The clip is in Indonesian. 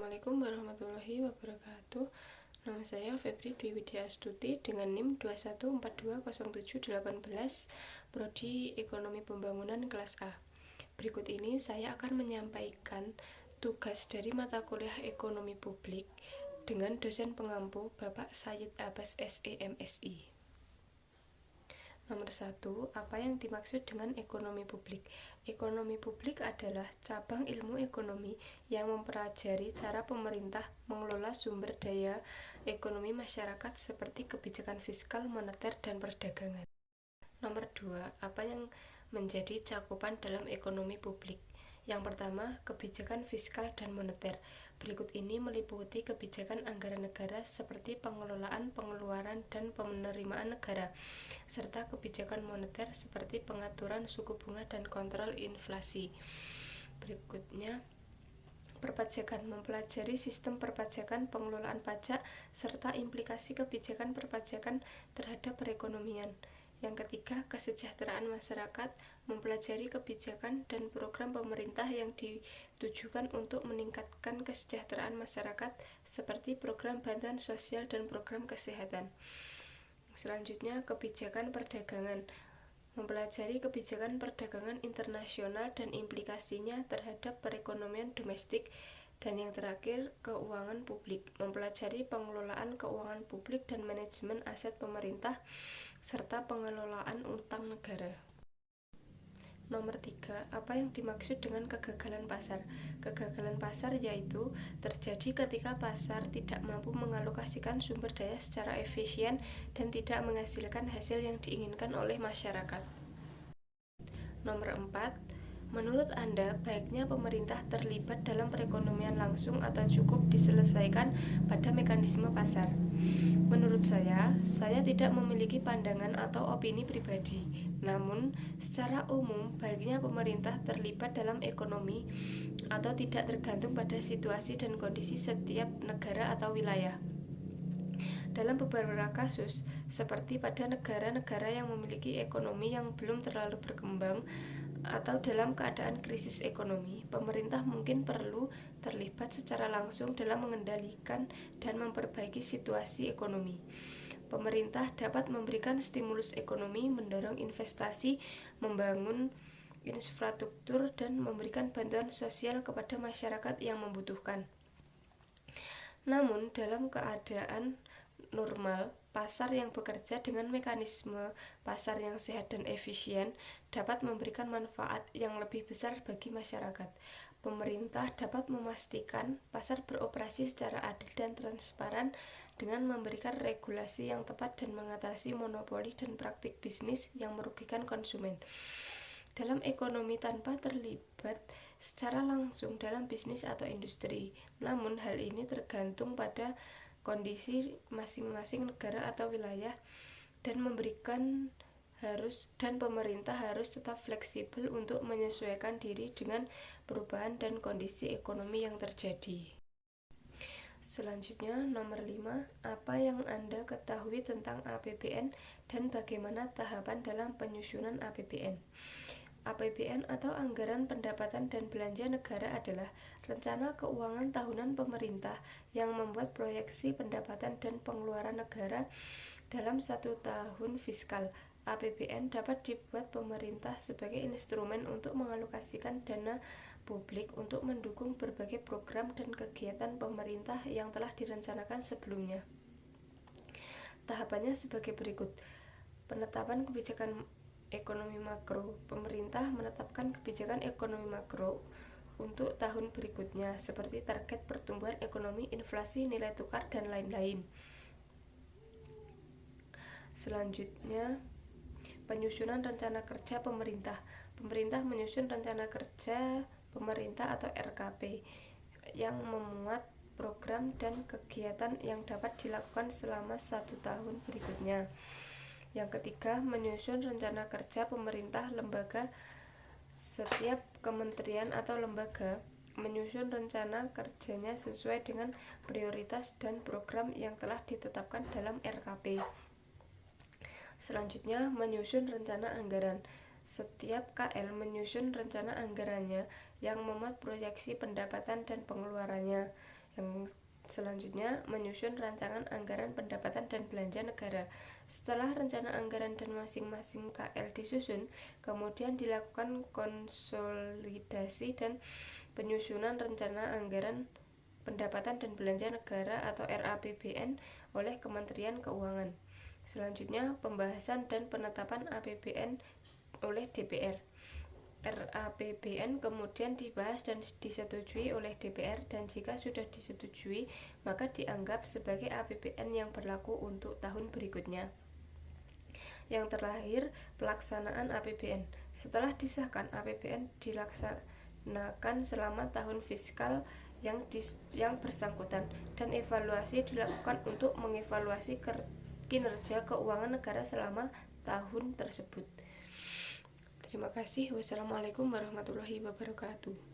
Assalamualaikum warahmatullahi wabarakatuh. Nama saya Febri Dwi Widya Astuti dengan NIM 214207818, Prodi Ekonomi Pembangunan kelas A. Berikut ini saya akan menyampaikan tugas dari mata kuliah Ekonomi Publik dengan dosen pengampu Bapak Sayyid Abbas SE MSI. Nomor 1. Apa yang dimaksud dengan ekonomi publik? Ekonomi publik adalah cabang ilmu ekonomi yang mempelajari cara pemerintah mengelola sumber daya ekonomi masyarakat seperti kebijakan fiskal, moneter, dan perdagangan. Nomor 2. Apa yang menjadi cakupan dalam ekonomi publik? Yang pertama, kebijakan fiskal dan moneter. Berikut ini meliputi kebijakan anggaran negara seperti pengelolaan, pengeluaran, dan penerimaan negara, serta kebijakan moneter seperti pengaturan suku bunga dan kontrol inflasi. Berikutnya, perpajakan, mempelajari sistem perpajakan, pengelolaan pajak, serta implikasi kebijakan perpajakan terhadap perekonomian. Yang ketiga, kesejahteraan masyarakat, mempelajari kebijakan dan program pemerintah yang ditujukan untuk meningkatkan kesejahteraan masyarakat seperti program bantuan sosial dan program kesehatan. Selanjutnya, kebijakan perdagangan, mempelajari kebijakan perdagangan internasional dan implikasinya terhadap perekonomian domestik. Dan yang terakhir, keuangan publik, mempelajari pengelolaan keuangan publik dan manajemen aset pemerintah serta pengelolaan utang negara. Nomor 3. Apa yang dimaksud dengan kegagalan pasar? Kegagalan pasar yaitu terjadi ketika pasar tidak mampu mengalokasikan sumber daya secara efisien dan tidak menghasilkan hasil yang diinginkan oleh masyarakat. Nomor 4. Menurut Anda, baiknya pemerintah terlibat dalam perekonomian langsung atau cukup diselesaikan pada mekanisme pasar? Menurut saya tidak memiliki pandangan atau opini pribadi. Namun, secara umum, baiknya pemerintah terlibat dalam ekonomi atau tidak tergantung pada situasi dan kondisi setiap negara atau wilayah. Dalam beberapa kasus, seperti pada negara-negara yang memiliki ekonomi yang belum terlalu berkembang atau dalam keadaan krisis ekonomi, pemerintah mungkin perlu terlibat secara langsung dalam mengendalikan dan memperbaiki situasi ekonomi. Pemerintah dapat memberikan stimulus ekonomi, mendorong investasi, membangun infrastruktur, dan memberikan bantuan sosial kepada masyarakat yang membutuhkan. Namun, dalam keadaan normal, pasar yang bekerja dengan mekanisme pasar yang sehat dan efisien dapat memberikan manfaat yang lebih besar bagi masyarakat. Pemerintah dapat memastikan pasar beroperasi secara adil dan transparan dengan memberikan regulasi yang tepat dan mengatasi monopoli dan praktik bisnis yang merugikan konsumen. Dalam ekonomi tanpa terlibat secara langsung dalam bisnis atau industri. Namun hal ini tergantung pada kondisi masing-masing negara atau wilayah dan pemerintah harus tetap fleksibel untuk menyesuaikan diri dengan perubahan dan kondisi ekonomi yang terjadi. Selanjutnya, nomor 5, apa yang Anda ketahui tentang APBN dan bagaimana tahapan dalam penyusunan APBN? APBN atau Anggaran Pendapatan dan Belanja Negara adalah rencana keuangan tahunan pemerintah yang membuat proyeksi pendapatan dan pengeluaran negara dalam satu tahun fiskal. APBN dapat dibuat pemerintah sebagai instrumen untuk mengalokasikan dana publik untuk mendukung berbagai program dan kegiatan pemerintah yang telah direncanakan sebelumnya. Tahapannya sebagai berikut. Penetapan kebijakan ekonomi makro. Pemerintah menetapkan kebijakan ekonomi makro untuk tahun berikutnya seperti target pertumbuhan ekonomi, inflasi, nilai tukar, dan lain-lain. Selanjutnya, penyusunan rencana kerja pemerintah. Pemerintah menyusun rencana kerja pemerintah atau RKP yang memuat program dan kegiatan yang dapat dilakukan selama 1 tahun berikutnya. Yang ketiga, menyusun rencana kerja pemerintah lembaga. Setiap kementerian atau lembaga menyusun rencana kerjanya sesuai dengan prioritas dan program yang telah ditetapkan dalam RKP. Selanjutnya, menyusun rencana anggaran. Setiap KL menyusun rencana anggarannya yang memuat proyeksi pendapatan dan pengeluarannya. Yang selanjutnya, menyusun rancangan anggaran pendapatan dan belanja negara. Setelah rencana anggaran dan masing-masing KL disusun, kemudian dilakukan konsolidasi dan penyusunan rencana anggaran pendapatan dan belanja negara atau RAPBN oleh Kementerian Keuangan. Selanjutnya, pembahasan dan penetapan APBN oleh DPR. RAPBN kemudian dibahas dan disetujui oleh DPR, dan jika sudah disetujui, maka dianggap sebagai APBN yang berlaku untuk tahun berikutnya. Yang terakhir, pelaksanaan APBN. Setelah disahkan, APBN dilaksanakan selama tahun fiskal yang bersangkutan, dan evaluasi dilakukan untuk mengevaluasi kinerja keuangan negara selama tahun tersebut. Terima kasih. Wassalamualaikum warahmatullahi wabarakatuh.